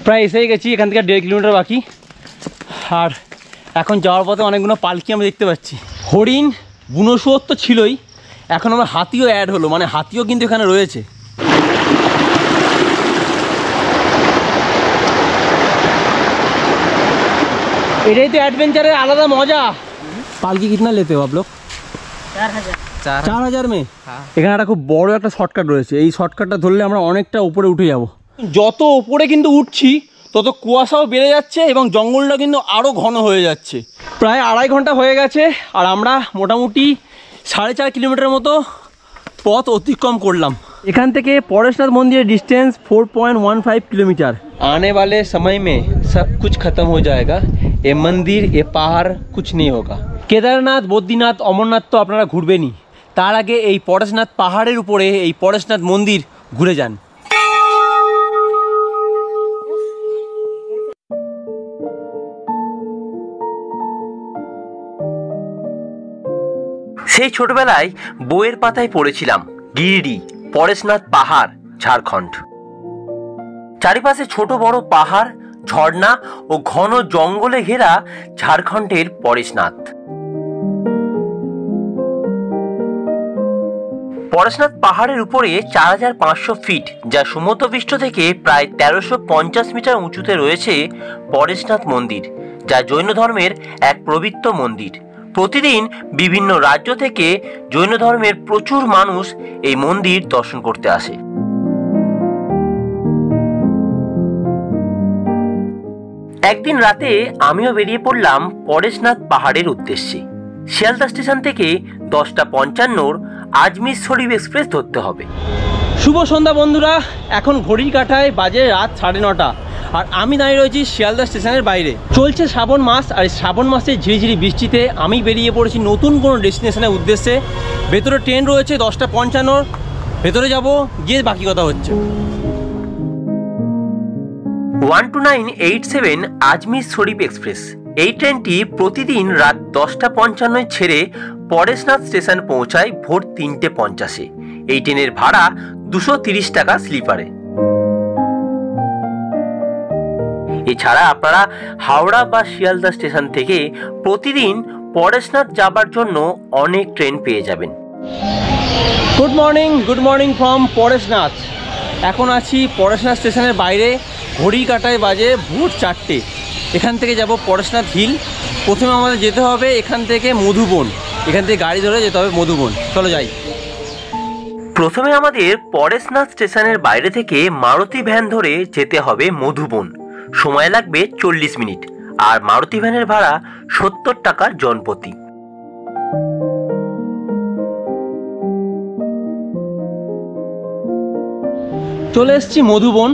প্রায় এসেই গেছি, এখান থেকে 1.5 কিলোমিটার বাকি। আর এখন যাওয়ার পথে অনেকগুলো পালকি আমরা দেখতে পাচ্ছি। হরিণ, বুনো শুয়োর তো ছিলই, এখন আমার হাতিও অ্যাড হলো, মানে হাতিও কিন্তু এখানে রয়েছে। এটাই তো অ্যাডভেঞ্চারের আলাদা মজা। পালকি কিतना लेते हो आप लोग? 4000 में। এখানে একটা খুব বড় একটা শর্টকাট রয়েছে, এই শর্টকাটটা ধরলে আমরা অনেকটা উপরে উঠে যাব। যত উপরে কিন্তু উঠছি তত কুয়াশাও বেড়ে যাচ্ছে এবং জঙ্গলটা কিন্তু আরও ঘন হয়ে যাচ্ছে। প্রায় 2.5 ঘন্টা হয়ে গেছে আর আমরা মোটামুটি 4.5 কিলোমিটার মতো পথ অতিক্রম করলাম। এখান থেকে পরেশনাথ মন্দিরের ডিস্টেন্স 4.15 কিলোমিটার। आने वाले समय में सब कुछ खत्म हो जाएगा, ये मंदिर ये पहाड़ कुछ नहीं होगा। केदारनाथ, बद्रीनाथ, अमरनाथ तो আপনারা ঘুরবেনই, তার আগে এই পরেশনাথ পাহাড়ের উপরে এই পরেশনাথ মন্দির ঘুরে যান। সেই ছোটবেলায় বইয়ের পাতায় পড়েছিলাম গিরিডি, পরেশনাথ পাহাড়, ঝাড়খণ্ড। চারিপাশে ছোট বড় পাহাড়, ঝর্ণা ও ঘন জঙ্গলে ঘেরা ঝাড়খণ্ডের পরেশনাথ। পরেশনাথ পাহাড়ের উপরে 4500 ফিট, যা সমুদ্রপৃষ্ঠ থেকে প্রায় 1350 মিটার উঁচুতে রয়েছে পরেশনাথ মন্দির, যা জৈন ধর্মের এক পবিত্র মন্দির। প্রতিদিন বিভিন্ন রাজ্য থেকে জৈন ধর্মের প্রচুর মানুষ এই মন্দির দর্শন করতে আসে। একদিন রাতে আমিও বেরিয়ে পড়লাম পরেশনাথ পাহাড়ের উদ্দেশ্যে। শিয়ালদা স্টেশন থেকে 10:55 আজমির শরীফ এক্সপ্রেস ধরতে হবে। শুভ সন্ধ্যা বন্ধুরা, এখন ঘড়ির কাঁটায় বাজে রাত 9:30 আর আমি দাঁড়িয়ে রয়েছি শিয়ালদা স্টেশনের বাইরে। চলছে শ্রাবণ মাস আর শ্রাবণ মাসে ঝিরিঝিরি বৃষ্টিতে আমি বেরিয়ে পড়েছি নতুন কোনো ডেস্টিনেশনের উদ্দেশ্যে। ভেতরে ট্রেন রয়েছে 10:55, ভেতরে যাব, গিয়ে বাকি কথা হচ্ছে। 12987 আজমির শরীফ এক্সপ্রেস, এই ট্রেনটি প্রতিদিন রাত 10:55 ছেড়ে পরেশনাথ স্টেশন পৌঁছায় ভোর 3:50। এই ট্রেনের ভাড়া 230 টাকা স্লিপারে। এছাড়া আপনারা হাওড়া বা শিয়ালদা স্টেশন থেকে প্রতিদিন পরেশনাথ যাবার জন্য অনেক ট্রেন পেয়ে যাবেন। Good morning from Parasnath. এখন আছি পরেশনাথ স্টেশনের বাইরে, ঘড়ির কাঁটায় বাজে ভোর 4টে। এখান থেকে যাব পরেশনাথ হিল। প্রথমে আমাদের যেতে হবে এখান থেকে মধুবন, এখান থেকে গাড়ি ধরে যেতে হবে মধুবন। চলো যাই। প্রথমে আমাদের পরেশনাথ স্টেশনের বাইরে থেকে মারুতি ভ্যান ধরে যেতে হবে মধুবন। সময় লাগবে 40 মিনিট আর মারুতি ভ্যানের ভাড়া 70 টাকা জনপ্রতি। চলে এসেছি মধুবন।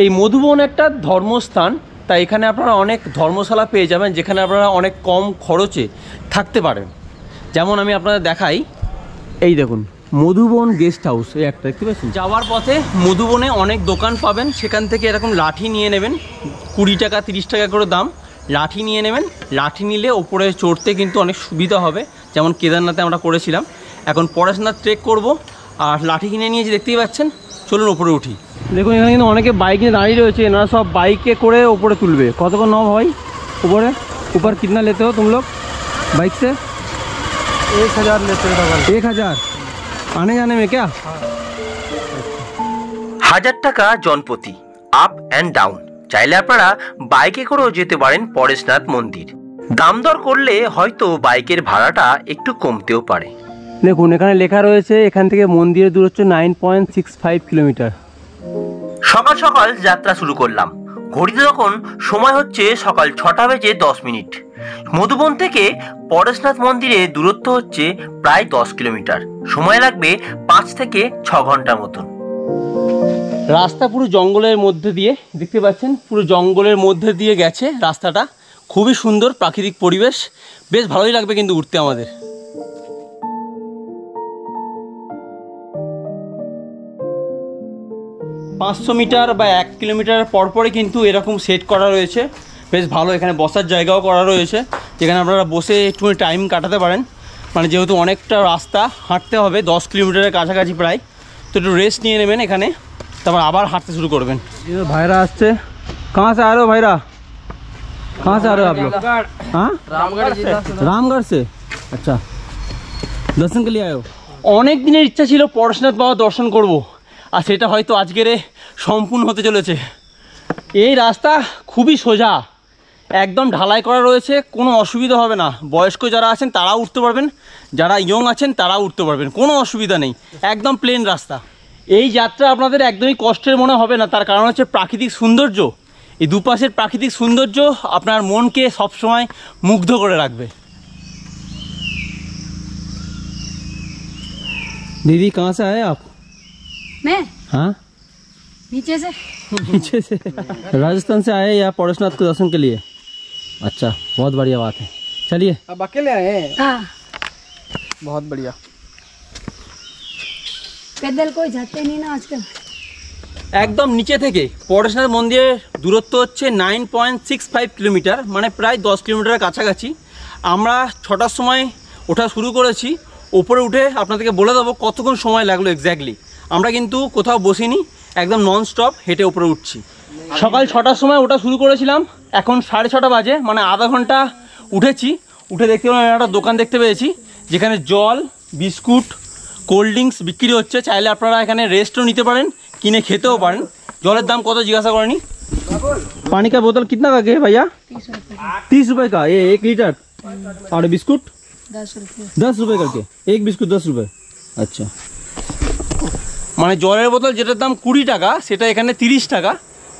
এই মধুবন একটা ধর্মস্থান, তাই এখানে আপনারা অনেক ধর্মশালা পেয়ে যাবেন যেখানে আপনারা অনেক কম খরচে থাকতে পারেন। যেমন আমি আপনাদের দেখাই, এই দেখুন মধুবন গেস্ট হাউস, এই একটা দেখতে পাচ্ছেন। যাওয়ার পথে মধুবনে অনেক দোকান পাবেন, সেখান থেকে এরকম লাঠি নিয়ে নেবেন, 20 টাকা 30 টাকা করে দাম। লাঠি নিয়ে নেবেন, লাঠি নিলে ওপরে চড়তে কিন্তু অনেক সুবিধা হবে, যেমন কেদারনাথে আমরা করেছিলাম। এখন পরেশনাথ ট্রেক করব আর লাঠি কিনে নিয়েছি দেখতেই পাচ্ছেন। চলুন ওপরে উঠি। দেখুন এখানে কিন্তু অনেকে বাইক নিয়ে দাঁড়িয়ে রয়েছে, এনারা সব বাইকে করে ওপরে তুলবে। কতক্ষণ নাও ভাই ऊपर ऊपर कितना लेते हो तुम लोग बाइक से? 1000 लेते हैं। 1000 आने जाने में क्या? 1000 টাকা জনপ্রতি, আপ অ্যান্ড ডাউন। চাইলে আপনারা বাইকে করেও যেতে পারেন পরেশনাথ মন্দির। দাম দর করলে হয়তো বাইকের ভাড়াটা একটু কমতেও পারে। দেখুন এখানে লেখা রয়েছে এখান থেকে মন্দিরের দূরত্ব 9.65 কিলোমিটার। সকাল সকাল যাত্রা শুরু করলাম। ঘড়িতে তখন সময় হচ্ছে সকাল 6:10। মধুবন থেকে পরেশনাথ মন্দিরের দূরত্ব হচ্ছে প্রায় 10 কিলোমিটার। সময় লাগবে 5 থেকে 6 ঘন্টার মতন। রাস্তা পুরো জঙ্গলের মধ্যে দিয়ে, দেখতে পাচ্ছেন পুরো জঙ্গলের মধ্যে দিয়ে গেছে রাস্তাটা। খুবই সুন্দর প্রাকৃতিক পরিবেশ, বেশ ভালোই লাগবে কিন্তু উঠতে আমাদের। পাঁচশো মিটার বা 1 কিলোমিটার পরপরই কিন্তু এরকম সেট করা রয়েছে, বেশ ভালো। এখানে বসার জায়গাও করা রয়েছে যেখানে আপনারা বসে একটু টাইম কাটাতে পারেন। মানে যেহেতু অনেকটা রাস্তা হাঁটতে হবে, 10 কিলোমিটারের কাছাকাছি প্রায়, তো একটু রেস্ট নিয়ে নেবেন এখানে, তারপর আবার হাঁটতে শুরু করবেন। ভাইরা আসছে कहाँ से आ रहे हो भाईरा? कहाँ से आ रहे हो आप लोग? हाँ, रामगढ़ से। अच्छा, दर्शन के लिए आए हो? অনেক দিনের ইচ্ছা ছিল পরশনাথ বাবা দর্শন করব, আর সেটা হয়তো আজকের সম্পূর্ণ হতে চলেছে। এই রাস্তা খুবই সোজা, একদম ঢালাই করা রয়েছে, কোনো অসুবিধা হবে না। বয়স্ক যারা আছেন তারাও উঠতে পারবেন, যারা ইয়ং আছেন তারাও উঠতে পারবেন, কোনো অসুবিধা নেই। একদম প্লেন রাস্তা। এই যাত্রা আপনাদের একদমই কষ্টের মনে হবে না, তার কারণ হচ্ছে প্রাকৃতিক সৌন্দর্য। এই দুপাশের প্রাকৃতিক সৌন্দর্য আপনার মনকে সবসময় মুগ্ধ করে রাখবে। दीदी कहाँ से आए आप? मैं हाँ, नीचे से। नीचे से राजस्थान से आए या पौड़ेश्वरनाथ के दर्शन के लिए? अच्छा, बहुत बढ़िया बात है। चलिए। अब अकेले आए हैं? हाँ, बहुत बढ़िया। पैदल कोई जाते नहीं ना आजकल। একদম নিচে থেকে পরশনাথ মন্দিরের দূরত্ব হচ্ছে 9.65 কিলোমিটার, মানে প্রায় 10 কিলোমিটারের কাছাকাছি। আমরা 6টার সময় ওঠা শুরু করেছি। উপরে উঠে আপনাদেরকে বলে দেবো কতক্ষণ সময় লাগলো এক্স্যাক্টলি। আমরা কিন্তু কোথাও বসিনি, একদম নন স্টপ হেঁটে উপরে উঠছি। সকাল 6টার সময় ওটা শুরু করেছিলাম, এখন 6:30 বাজে, মানে আধা ঘন্টা উঠেছি। উঠে দেখতে পেলাম একটা দোকান দেখতে পেয়েছি যেখানে জল, বিস্কুট, কোল্ড ড্রিঙ্কস বিক্রি হচ্ছে। চাইলে আপনারা এখানে রেস্টও নিতে পারেন, কিনে খেতেও পারেন। জলের দাম কত জিজ্ঞাসা করেনি। পানি का बोतल कितना का है भैया? 30 रुपए का ये 1 लीटर। और बिस्कुट 10 रुपये। 10 रुपए करके एक बिस्कुट 10 रुपए। अच्छा, মানে জলের বোতল যেটার দাম 20 টাকা সেটা এখানে 30 টাকা,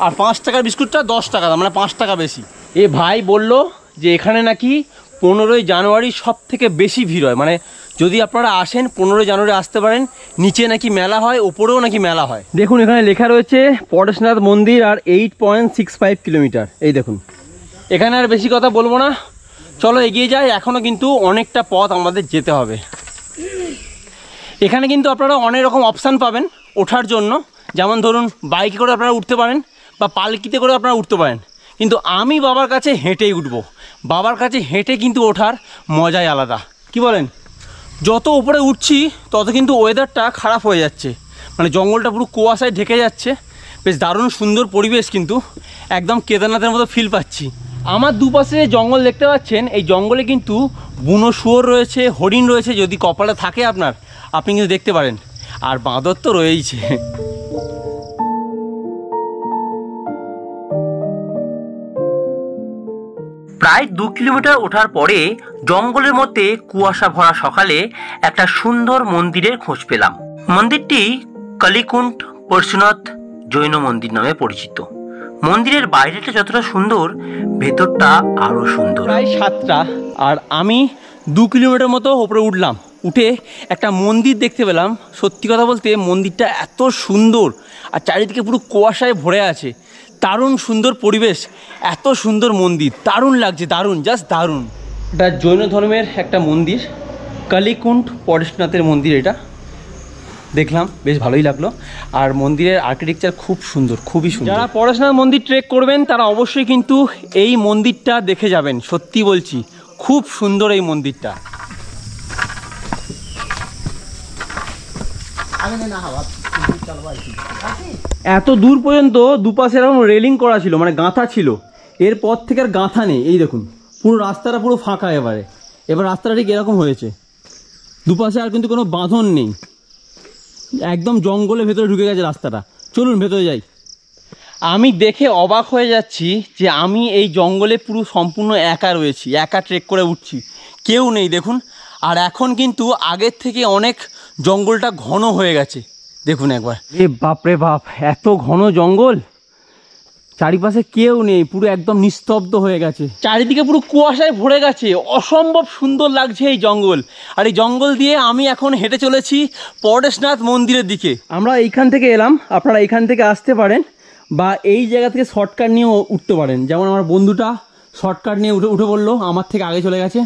আর 5 টাকার বিস্কুটটা 10 টাকা দাম, মানে 5 টাকা বেশি। এ ভাই বলল যে এখানে নাকি 15ই জানুয়ারি সব থেকে বেশি ভিড় হয়। মানে যদি আপনারা আসেন 15 জানুয়ারি আসতে পারেন। নিচে নাকি মেলা হয়, ওপরেও নাকি মেলা হয়। দেখুন এখানে লেখা রয়েছে পরশনাথ মন্দির আর 8.65 কিলোমিটার। এই দেখুন, এখানে আর বেশি কথা বলবো না, চলো এগিয়ে যাই। এখনও কিন্তু অনেকটা পথ আমাদের যেতে হবে। এখানে কিন্তু আপনারা অনেক রকম অপশান পাবেন ওঠার জন্য, যেমন ধরুন বাইকে করে আপনারা উঠতে পারেন বা পালকিতে করে আপনারা উঠতে পারেন। কিন্তু আমি বাবার কাছে হেঁটেই উঠবো। বাবার কাছে হেঁটে কিন্তু ওঠার মজাই আলাদা, কি বলেন? যত উপরে উঠছি তত কিন্তু ওয়েদারটা খারাপ হয়ে যাচ্ছে, মানে জঙ্গলটা পুরো কুয়াশায় ঢেকে যাচ্ছে। বেশ দারুণ সুন্দর পরিবেশ, কিন্তু একদম কেদারনাথের মতো ফিল পাচ্ছি। আমার দুপাশে জঙ্গল দেখতে পাচ্ছেন, এই জঙ্গলে কিন্তু বুনো শুয়োর রয়েছে, হরিণ রয়েছে। যদি কপালে থাকে আপনার, আপনি কিন্তু দেখতে পারেন। আর বাঁদর তো রয়েইছে। প্রায় 2 কিলোমিটার ওঠার পরে জঙ্গলের মধ্যে কুয়াশা ভরা সকালে একটা সুন্দর মন্দিরের খোঁজ পেলাম। মন্দিরটি কালীকুণ্ড পরশুনাথ জৈন মন্দির নামে পরিচিত। মন্দিরের বাইরেটা যতটা সুন্দর, ভেতরটা আরো সুন্দর। প্রায় 7টা, আর আমি 2 কিলোমিটার মতো উপরে উঠলাম। উঠে একটা মন্দির দেখতে পেলাম। সত্যি কথা বলতে মন্দিরটা এত সুন্দর, আর চারিদিকে পুরো কুয়াশায় ভরে আছে। দারুণ সুন্দর পরিবেশ, এত সুন্দর মন্দির, দারুণ লাগছে, দারুণ, জাস্ট দারুণ। এটা জৈন ধর্মের একটা মন্দির, কালীকুণ্ড পরশুনাথের মন্দির। এটা দেখলাম, বেশ ভালোই লাগলো। আর মন্দিরের আর্কিটেকচার খুব সুন্দর, খুবই সুন্দর। যারা পরশুনাথ মন্দির ট্রেক করবেন তারা অবশ্যই কিন্তু এই মন্দিরটা দেখে যাবেন। সত্যি বলছি, খুব সুন্দর এই মন্দিরটা। এত দূর পর্যন্ত দুপাশে এরকম রেলিং করা ছিল, মানে গাঁথা ছিল। এরপর থেকে আর গাঁথা নেই। এই দেখুন পুরো রাস্তাটা পুরো ফাঁকা। এবার রাস্তাটা ঠিক এরকম হয়েছে, দুপাশে আর কিন্তু কোনো বাঁধন নেই, একদম জঙ্গলের ভেতরে ঢুকে গেছে রাস্তাটা। চলুন ভেতরে যাই। আমি দেখে অবাক হয়ে যাচ্ছি যে আমি এই জঙ্গলে পুরো সম্পূর্ণ একা রয়েছি, একা ট্রেক করে উঠছি, কেউ নেই দেখুন। আর এখন কিন্তু আগের থেকে অনেক জঙ্গলটা ঘন হয়ে গেছে। দেখুন একবার, এ বাপরে বাপ, এত ঘন জঙ্গল, চারিপাশে কেউ নেই, পুরো একদম নিস্তব্ধ হয়ে গেছে। চারিদিকে পুরো কুয়াশায় ভরে গেছে, অসম্ভব সুন্দর লাগছে এই জঙ্গল। আর এই জঙ্গল দিয়ে আমি এখন হেঁটে চলেছি পরশনাথ মন্দিরের দিকে। আমরা এইখান থেকে এলাম, আপনারা এইখান থেকে আসতে পারেন, বা এই জায়গা থেকে শর্টকাট নিয়েও উঠতে পারেন। যেমন আমার বন্ধুটা শর্টকাট নিয়ে উঠে বললো, আমার থেকে আগে চলে গেছে।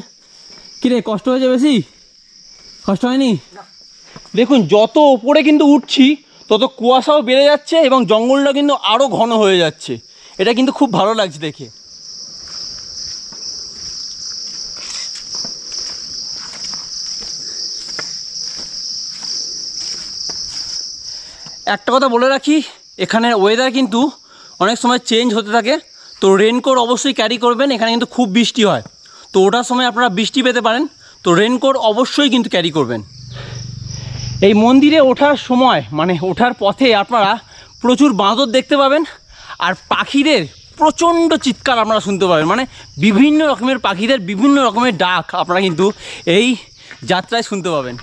কিরে, কষ্ট হয়েছে বেশি? কষ্ট হয়নি? দেখুন যত ওপরে কিন্তু উঠছি তত কুয়াশাও বেড়ে যাচ্ছে এবং জঙ্গলটা কিন্তু আরও ঘন হয়ে যাচ্ছে। এটা কিন্তু খুব ভালো লাগছে দেখে। একটা কথা বলে রাখি, এখানের ওয়েদার কিন্তু অনেক সময় চেঞ্জ হতে থাকে। তো রেনকোট অবশ্যই ক্যারি করবেন, এখানে কিন্তু খুব বৃষ্টি হয়, তো ওঠার সময় আপনারা বৃষ্টি পেতে পারেন, তো রেনকোট অবশ্যই কিন্তু ক্যারি করবেন। এই মন্দিরে ওঠার সময় মানে ওঠার পথে আপনারা প্রচুর বাঁদর দেখতে পাবেন, আর পাখিদের প্রচণ্ড চিৎকার আপনারা শুনতে পাবেন, মানে বিভিন্ন রকমের পাখিদের বিভিন্ন রকমের ডাক আপনারা কিন্তু এই যাত্রায় শুনতে পাবেন।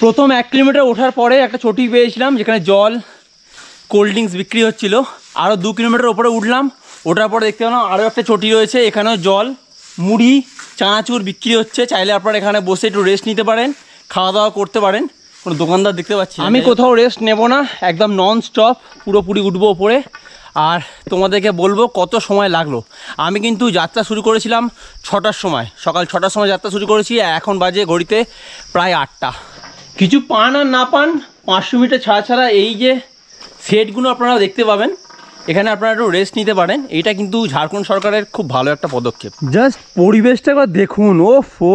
প্রথম 1 কিলোমিটার ওঠার পরে একটা চটি পেয়েছিলাম যেখানে জল কোল্ড ড্রিঙ্কস বিক্রি হচ্ছিল। আরও 2 কিলোমিটার ওপরে উঠলাম, ওঠার পরে দেখতে পেলাম আরও একটা চটি রয়েছে, এখানেও জল মুড়ি চানাচুর বিক্রি হচ্ছে, চাইলে আপনারা এখানে বসে একটু রেস্ট নিতে পারেন, খাওয়া দাওয়া করতে পারেন। কোনো দোকানদার দেখতে পাচ্ছি, আমি কোথাও রেস্ট নেব না, একদম নন স্টপ পুরোপুরি উঠবো ওপরে। আর তোমাদেরকে বলবো কত সময় লাগলো। আমি কিন্তু যাত্রা শুরু করেছিলাম 6টার সময়, সকাল 6টার সময় যাত্রা শুরু করেছি, এখন বাজে ঘড়িতে প্রায় 8টা। কিছু পান আর না পান 500 মিটার ছাড়া ছাড়া এই যে সেটগুলো আপনারা দেখতে পাবেন, এখানে আপনারা একটু রেস্ট নিতে পারেন। এইটা কিন্তু ঝাড়খণ্ড সরকারের খুব ভালো একটা পদক্ষেপ। জাস্ট পরিবেশটা একবার দেখুন, ওফো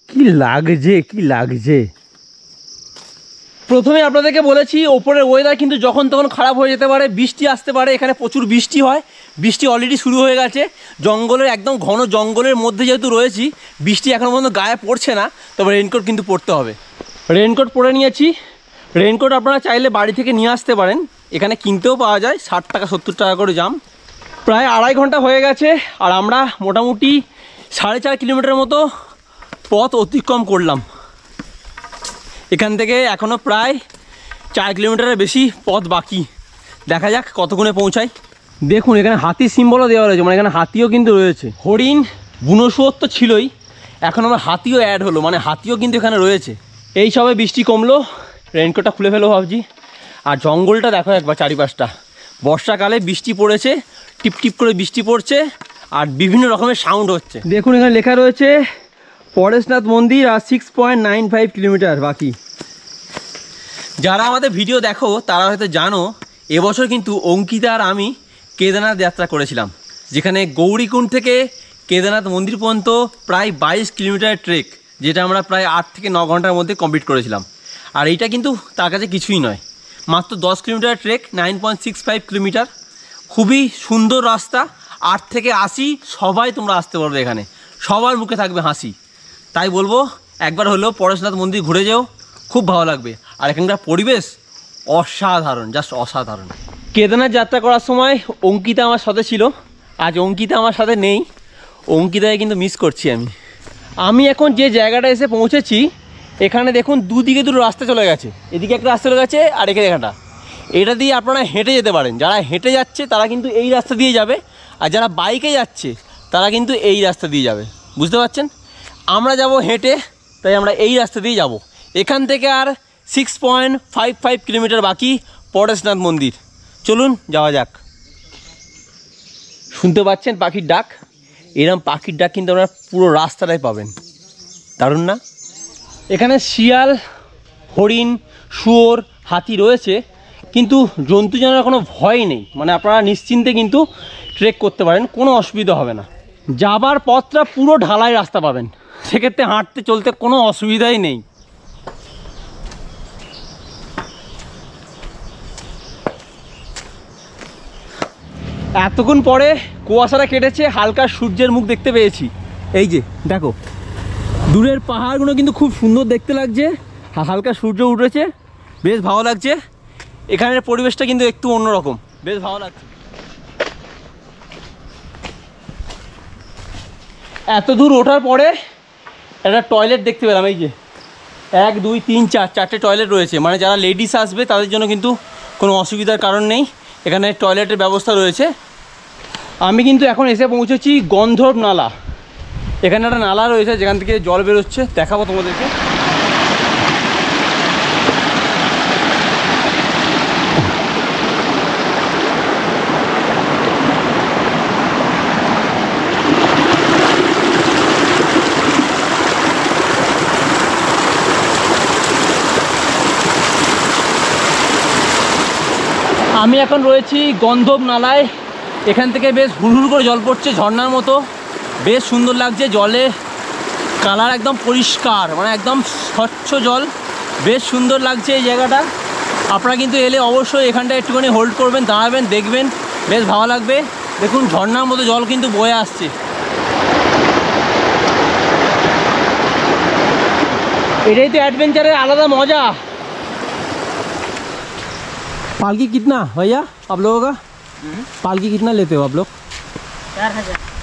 কি লাগছে কি লাগছে। প্রথমে আপনাদেরকে বলেছি ওপরের ওয়েদার কিন্তু যখন তখন খারাপ হয়ে যেতে পারে, বৃষ্টি আসতে পারে, এখানে প্রচুর বৃষ্টি হয়, বৃষ্টি অলরেডি শুরু হয়ে গেছে। জঙ্গলের একদম ঘন জঙ্গলের মধ্যে যেহেতু রয়েছি, বৃষ্টি এখনও পর্যন্ত গায়ে পড়ছে না, তবে রেনকোট কিন্তু পরতে হবে। রেনকোট পরে নিয়েছি। রেনকোট আপনারা চাইলে বাড়ি থেকে নিয়ে আসতে পারেন, এখানে কিনতেও পাওয়া যায়, 60 টাকা 70 টাকা করে দাম। প্রায় 2.5 ঘন্টা হয়ে গেছে, আর আমরা মোটামুটি 4.5 কিলোমিটার মতো পথ অতিক্রম করলাম। এখান থেকে এখনও প্রায় 4 কিলোমিটারের বেশি পথ বাকি, দেখা যাক কতক্ষণে পৌঁছাই। দেখুন এখানে হাতির সিম্বলও দেওয়া রয়েছে, মানে এখানে হাতিও কিন্তু রয়েছে। হরিণ বুনো শুয়োর তো ছিলই, এখন আমার হাতিও অ্যাড হলো, মানে হাতিও কিন্তু এখানে রয়েছে। এই সবে বৃষ্টি কমলো, রেনকোটটা খুলে ফেলো ভাবছি। আর জঙ্গলটা দেখো একবার চারিপাশটা, বর্ষাকালে বৃষ্টি পড়েছে, টিপ টিপ করে বৃষ্টি পড়ছে, আর বিভিন্ন রকমের সাউন্ড হচ্ছে। দেখুন এখানে লেখা রয়েছে পরেশনাথ মন্দির আর 6.95 কিলোমিটার বাকি। যারা আমাদের ভিডিও দেখো তারা হয়তো জানো, এবছর কিন্তু অঙ্কিতা আর আমি কেদারনাথ যাত্রা করেছিলাম, যেখানে গৌরীকুণ্ড থেকে কেদারনাথ মন্দির পর্যন্ত প্রায় 22 কিলোমিটারের ট্রেক, যেটা আমরা প্রায় 8 থেকে 9 ঘন্টার মধ্যে কমপ্লিট করেছিলাম। আর এইটা কিন্তু তার কাছে কিছুই নয়, মাত্র 10 কিলোমিটার ট্রেক, 9.65 কিলোমিটার। খুবই সুন্দর রাস্তা, 8 থেকে 80 সবাই তোমরা আসতে পারবে, এখানে সবার মুখে থাকবে হাসি। তাই বলবো একবার হলেও পরেশনাথ মন্দির ঘুরে যেও, খুব ভালো লাগবে। আর এখানকার পরিবেশ অসাধারণ, জাস্ট অসাধারণ। কেদারনাথ যাত্রা করার সময় অঙ্কিতা আমার সাথে ছিল, আজ অঙ্কিতা আমার সাথে নেই, অঙ্কিতাকে কিন্তু মিস করছি আমি এখন যে জায়গাটা এসে পৌঁছেছি, এখানে দেখুন দুদিকে দুটো রাস্তা চলে গেছে, এদিকে একটা রাস্তা চলে গেছে আর এখানে একটা। এটা দিয়ে আপনারা হেঁটে যেতে পারেন, যারা হেঁটে যাচ্ছে তারা কিন্তু এই রাস্তা দিয়ে যাবে, আর যারা বাইকে যাচ্ছে তারা কিন্তু এই রাস্তা দিয়ে যাবে, বুঝতে পারছেন। আমরা যাব হেঁটে, তাই আমরা এই রাস্তা দিয়ে যাব। এখান থেকে আর 6.55 কিলোমিটার বাকি পরেশনাথ মন্দির। চলুন যাওয়া যাক। শুনতে পাচ্ছেন পাখির ডাক, এরকম পাখির ডাক কিন্তু আপনারা পুরো রাস্তাটাই পাবেন, দারুণ না। এখানে শিয়াল, হরিণ, শুয়োর, হাতি রয়েছে, কিন্তু জন্তু জানোয়ারের কোনো ভয় নেই, মানে আপনারা নিশ্চিন্তে কিন্তু ট্রেক করতে পারেন, কোনো অসুবিধা হবে না। যাবার পথটা পুরো ঢালাই রাস্তা পাবেন, সেক্ষেত্রে হাঁটতে চলতে কোনো অসুবিধাই নেই। এতক্ষণ পরে কুয়াশাটা কেটেছে, হালকা সূর্যের মুখ দেখতে পেয়েছি। এই যে দেখো দূরের পাহাড়গুলো কিন্তু খুব সুন্দর দেখতে লাগছে, হালকা সূর্য উঠেছে, বেশ ভালো লাগছে। এখানের পরিবেশটা কিন্তু একটু অন্যরকম, বেশ ভালো লাগছে। এত দূর ওঠার পরে একটা টয়লেট দেখতে পেলাম, এই যে 1 2 3 4 4টে টয়লেট রয়েছে, মানে যারা লেডিস আসবে তাদের জন্য কিন্তু কোনো অসুবিধার কারণ নেই, এখানে টয়লেটের ব্যবস্থা রয়েছে। আমি কিন্তু এখন এসে পৌঁছেছি গন্ধর্ব নালা, এখানে একটা নালা রয়েছে যেখান থেকে জল বেরোচ্ছে, দেখাবো তোমাদেরকে। আমি এখন রয়েছি গন্ধর্ব নালায়, এখান থেকে বেশ হুড়হুড় করে জল পড়ছে ঝর্ণার মতো, বেশ সুন্দর লাগছে। জলে কালার একদম পরিষ্কার, মানে একদম স্বচ্ছ জল, বেশ সুন্দর লাগছে এই জায়গাটা। আপনারা কিন্তু এলে অবশ্যই এখানটা একটুখানি হোল্ড করবেন, দাঁড়াবেন, দেখবেন, বেশ ভালো লাগবে। দেখুন ঝর্ণার মতো জল কিন্তু বয়ে আসছে। এটাই তো অ্যাডভেঞ্চারের আলাদা মজা। पालकी कितना भैया आप लोगों का? पालकी कितना लेते हो आप लोग?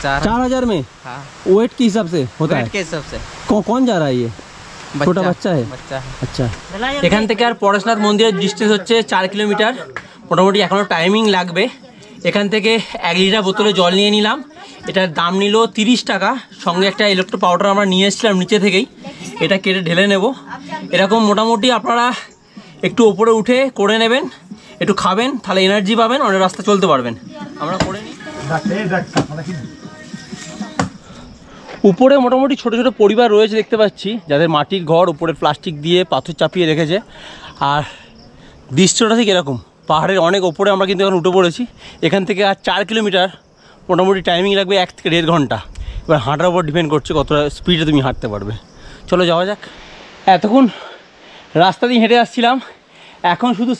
4,000 में? हाँ। वेट के हिसाब से होता है? के हिसाब से कौन जा रहा है ये? छोटा बच्चा है? अच्छा। এখান থেকে আর পরেশনাথ মন্দিরের ডিস্টেন্স হচ্ছে 4 কিলোমিটার। মোটামুটি এখনও টাইমিং লাগবে। এখান থেকে 1 লিটার বোতলে জল নিয়ে নিলাম। এটার দাম নিল 30 টাকা। সঙ্গে একটা ইলেকট্রো পাউডার আমরা নিয়ে এসেছিলাম নিচে থেকেই, এটা কেটে ঢেলে নেব। এরকম মোটামুটি আপনারা একটু ওপরে উঠে করে নেবেন, একটু খাবেন, তাহলে এনার্জি পাবেন, অনেক রাস্তা চলতে পারবেন। আমরা করে নিই। উপরে মোটামুটি ছোট ছোট পরিবার রয়েছে দেখতে পাচ্ছি, যাদের মাটির ঘর, উপরে প্লাস্টিক দিয়ে পাথর চাপিয়ে রেখেছে। আর দৃশ্যটা ঠিক এরকম, পাহাড়ের অনেক ওপরে আমরা কিন্তু এখন উঠে পড়েছি। এখান থেকে আর 4 কিলোমিটার, মোটামুটি টাইমিং লাগবে 1 থেকে 1.5 ঘন্টা। এবার হাঁটার উপর ডিপেন্ড করছে কতটা স্পিডে তুমি হাঁটতে পারবে। চলো যাওয়া যাক। এতক্ষণ রাস্তা দিয়ে হেঁটে আসছিলাম, এখন শুধু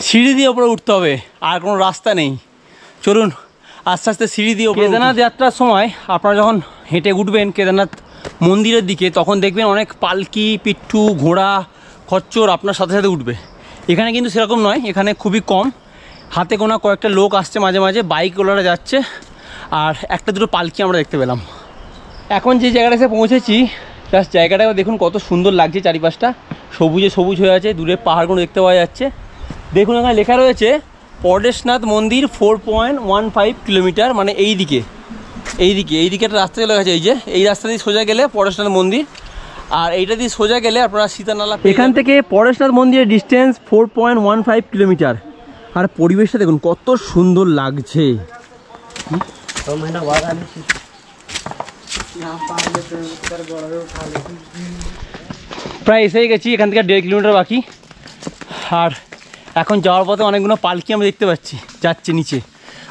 সিঁড়ি দিয়ে ওপরে উঠতে হবে, আর কোনো রাস্তা নেই। চলুন আস্তে আস্তে সিঁড়ি দিয়ে। কেদারনাথ যাত্রার সময় আপনারা যখন হেঁটে উঠবেন কেদারনাথ মন্দিরের দিকে, তখন দেখবেন অনেক পালকি, পিট্ঠু, ঘোড়া, খচ্চর আপনার সাথে সাথে উঠবে। এখানে কিন্তু সেরকম নয়, এখানে খুবই কম, হাতে গোনা কয়েকটা লোক আসছে মাঝে মাঝে, বাইকওয়ালারা যাচ্ছে, আর একটা দুটো পালকি আমরা দেখতে পেলাম। এখন যে জায়গাটা এসে পৌঁছেছি, জাস্ট জায়গাটাও দেখুন কত সুন্দর লাগছে, চারিপাশটা সবুজে সবুজ হয়ে আছে, দূরে পাহাড়গুলো দেখতে পাওয়া যাচ্ছে। দেখুন এখানে লেখা রয়েছে পরেশনাথ মন্দির 4.15 কিলোমিটার, মানে এইদিকে একটা রাস্তা চলে গেছে। এই যে এই রাস্তা দিয়ে সোজা গেলে পরেশনাথ মন্দির, আর এইটা দিয়ে সোজা গেলে আপনারা সীতানালা। এখান থেকে পরেশনাথ মন্দিরের ডিস্টেন্স 4.15 কিলোমিটার। আর পরিবেশটা দেখুন কত সুন্দর লাগছে। প্রায় এসেই গেছি, এখান থেকে 1.5 কিলোমিটার বাকি। আর এখন যাওয়ার পথে অনেকগুলো পালকি আমরা দেখতে পাচ্ছি যাচ্ছে নিচে,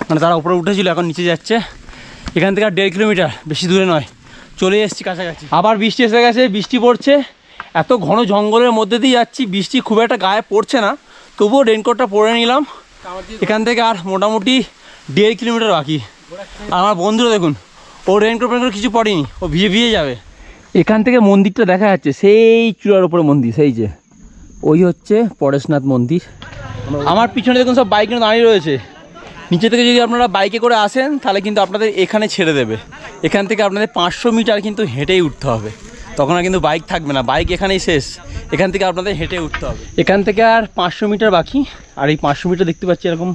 মানে তারা উপরে উঠেছিল এখন নিচে যাচ্ছে। এখান থেকে আর 1.5 কিলোমিটার, বেশি দূরে নয়, চলে এসেছি কাছাকাছি। আবার বৃষ্টি এসে গেছে, বৃষ্টি পড়ছে। এত ঘন জঙ্গলের মধ্যে দিয়ে যাচ্ছি, বৃষ্টি খুব একটা গায়ে পড়ছে না, তবুও রেনকোটটা পরে নিলাম। এখান থেকে আর মোটামুটি 1.5 কিলোমিটার বাকি। আর আমার বন্ধুরা দেখুন, ও রেনকোট কিছু পড়েনি, ও ভিজে যাবে। এখান থেকে মন্দিরটা দেখা যাচ্ছে, সেই চূড়ার উপরে মন্দির, সেই যে ওই হচ্ছে পরেশনাথ মন্দির। আমার পিছনে দেখুন সব বাইক নিয়ে দাঁড়িয়ে রয়েছে। নিচে থেকে যদি আপনারা বাইকে করে আসেন, তাহলে কিন্তু আপনাদের এখানে ছেড়ে দেবে। এখান থেকে আপনাদের 500 মিটার কিন্তু হেঁটেই উঠতে হবে, তখন আর কিন্তু বাইক থাকবে না, বাইক এখানেই শেষ। এখান থেকে আপনাদের হেঁটে উঠতে হবে। এখান থেকে আর 500 মিটার বাকি। আর এই 500 মিটার দেখতে পাচ্ছি এরকম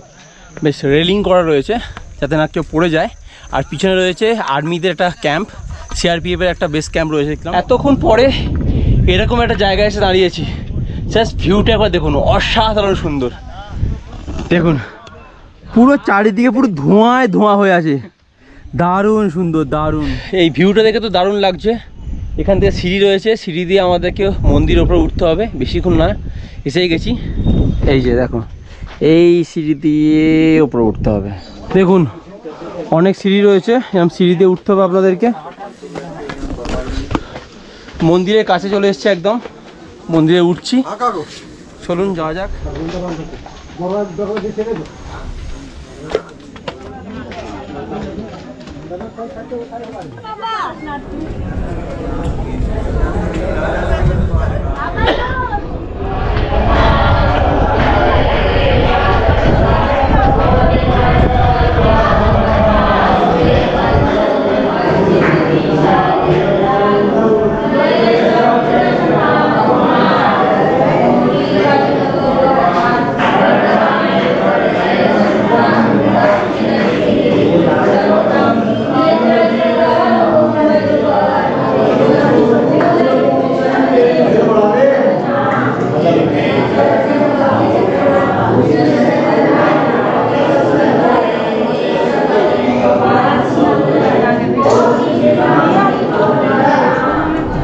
বেশ রেলিং করা রয়েছে, যাতে না কেউ পড়ে যায়। আর পিছনে রয়েছে আর্মিদের একটা ক্যাম্প, সিআরপিএফের একটা বেস ক্যাম্প রয়েছে। এতক্ষণ পরে এরকম একটা জায়গায় এসে দাঁড়িয়েছি, জাস্ট ভিউটা একবার দেখুন, অসাধারণ সুন্দর। দেখুন পুরো চারিদিকে পুরো ধোঁয়ায় ধোঁয়া হয়ে আছে, দারুণ সুন্দর, দারুণ। এই ভিউটা দেখে তো দারুণ লাগছে। এখান থেকে সিঁড়ি রয়েছে, সিঁড়ি দিয়ে আমাদেরকে মন্দিরের উপরে উঠতে হবে, বেশিক্ষণ না, এসেই গেছি। এই যে দেখুন, এই সিঁড়ি দিয়ে উপরে উঠতে হবে। দেখুন অনেক সিঁড়ি রয়েছে, এরকম সিঁড়ি দিয়ে উঠতে হবে আপনাদেরকে। মন্দিরের কাছে চলে এসছে, একদম মন্দিরে উঠছি। চলুন যাওয়া যাক।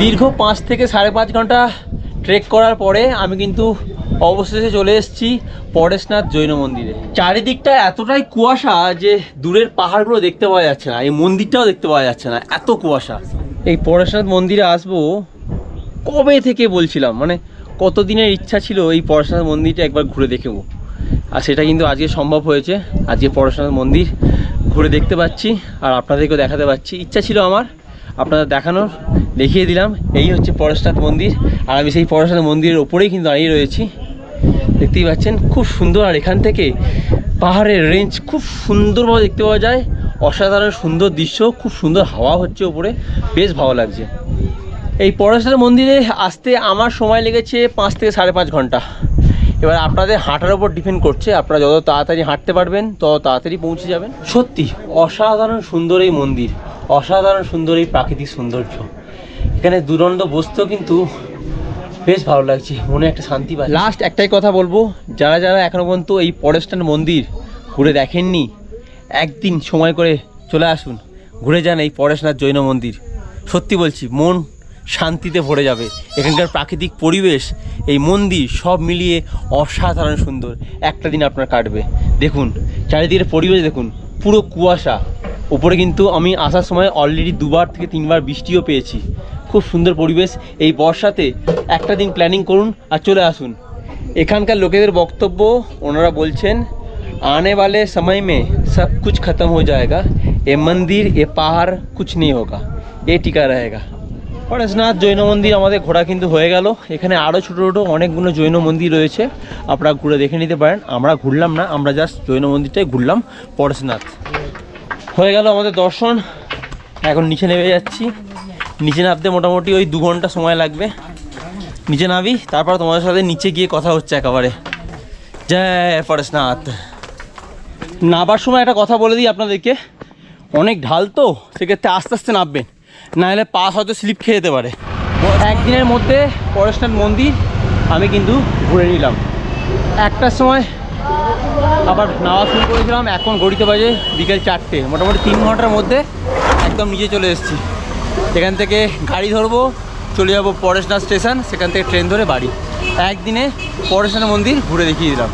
দীর্ঘ 5 থেকে 5.5 ঘন্টা ট্রেক করার পরে আমি কিন্তু অবশেষে চলে এসেছি পরেশনাথ জৈন মন্দিরে। চারিদিকটা এতটাই কুয়াশা যে দূরের পাহাড়গুলো দেখতে পাওয়া যাচ্ছে না, এই মন্দিরটাও দেখতে পাওয়া যাচ্ছে না, এত কুয়াশা। এই পরেশনাথ মন্দিরে আসবো কবে থেকে বলছিলাম, মানে কতদিনের ইচ্ছা ছিল এই পরেশনাথ মন্দিরটা একবার ঘুরে দেখবো, আর সেটা কিন্তু আজকে সম্ভব হয়েছে। আজকে পরেশনাথ মন্দির ঘুরে দেখতে পাচ্ছি আর আপনাদেরকেও দেখাতে পাচ্ছি। ইচ্ছা ছিল আমার আপনাদের দেখানোর, দেখিয়ে দিলাম। এই হচ্ছে পরেশনাথ মন্দির আর আমি সেই পরেশনাথ মন্দিরের ওপরেই কিন্তু দাঁড়িয়ে রয়েছি, দেখতেই পাচ্ছেন খুব সুন্দর। আর এখান থেকে পাহাড়ের রেঞ্জ খুব সুন্দরভাবে দেখতে পাওয়া যায়, অসাধারণ সুন্দর দৃশ্য, খুব সুন্দর হাওয়া হচ্ছে ওপরে, বেশ ভালো লাগছে। এই পরেশনাথ মন্দিরে আসতে আমার সময় লেগেছে 5 থেকে 5.5 ঘন্টা। এবার আপনাদের হাঁটার ওপর ডিপেন্ড করছে, আপনারা যত তাড়াতাড়ি হাঁটতে পারবেন তত তাড়াতাড়ি পৌঁছে যাবেন। সত্যি অসাধারণ সুন্দর এই মন্দির, অসাধারণ সুন্দর এই প্রাকৃতিক সৌন্দর্য। এখানে দুরন্ত বসতেও কিন্তু বেশ ভালো লাগছে, মনে একটা শান্তি পায়। লাস্ট একটাই কথা বলবো, যারা যারা এখনো পর্যন্ত এই পরেশনাথ মন্দির ঘুরে দেখেননি, একদিন সময় করে চলে আসুন, ঘুরে যান এই পরেশনাথ জৈন মন্দির। সত্যি বলছি, মন শান্তিতে ভরে যাবে। এখানকার প্রাকৃতিক পরিবেশ, এই মন্দির সব মিলিয়ে অসাধারণ সুন্দর একটা দিন আপনার কাটবে। দেখুন চারিদিকের পরিবেশ দেখুন, পুরো কুয়াশা। উপরে কিন্তু আমি আসার সময় অলরেডি 2বার থেকে 3বার বৃষ্টিও পেয়েছি। খুব সুন্দর পরিবেশ। এই বর্ষাতে একটা দিন প্ল্যানিং করুন আর চলে আসুন। এখানকার লোকেদের বক্তব্য, ওনারা বলছেন आने वाले समय में सब कुछ ख़त्म हो जाएगा, ये मंदिर ये पहाड़ कुछ नहीं होगा, ये टिका रहेगा। পরেশনাথ জৈন মন্দির আমাদের ঘোরা কিন্তু হয়ে গেল। এখানে আরও ছোটো ছোটো অনেকগুলো জৈন মন্দির রয়েছে, আপনারা ঘুরে দেখে নিতে পারেন। আমরা ঘুরলাম না, আমরা জাস্ট জৈন মন্দিরটাই ঘুরলাম। পরেশনাথ হয়ে গেল আমাদের দর্শন। এখন নিচে নেমে যাচ্ছি। নিচে নামতে মোটামুটি ওই 2 ঘন্টা সময় লাগবে। নিচে নামি, তারপর তোমাদের সাথে নিচে গিয়ে কথা হচ্ছে একেবারে। জয় পরেশনাথ। নামার সময় একটা কথা বলে দিই আপনাদেরকে, অনেক ঢাল তো, সেক্ষেত্রে আস্তে আস্তে নামবেন, নাহলে পা হয়তো স্লিপ খেয়ে যেতে পারে। একদিনের মধ্যে পরেশনাথ মন্দির আমি কিন্তু ঘুরে নিলাম। 1টার সময় আবার নামা শুরু করেছিলাম, এখন ঘড়িতে বাজে বিকেল 4টে। মোটামুটি 3 ঘন্টার মধ্যে একদম নিচে চলে এসেছি। এখান থেকে গাড়ি ধরবো, চলে যাবো পরেশনাথ স্টেশন, সেখান থেকে ট্রেন ধরে বাড়ি। একদিনে পরেশনাথ মন্দির ঘুরে দেখিয়ে দিলাম।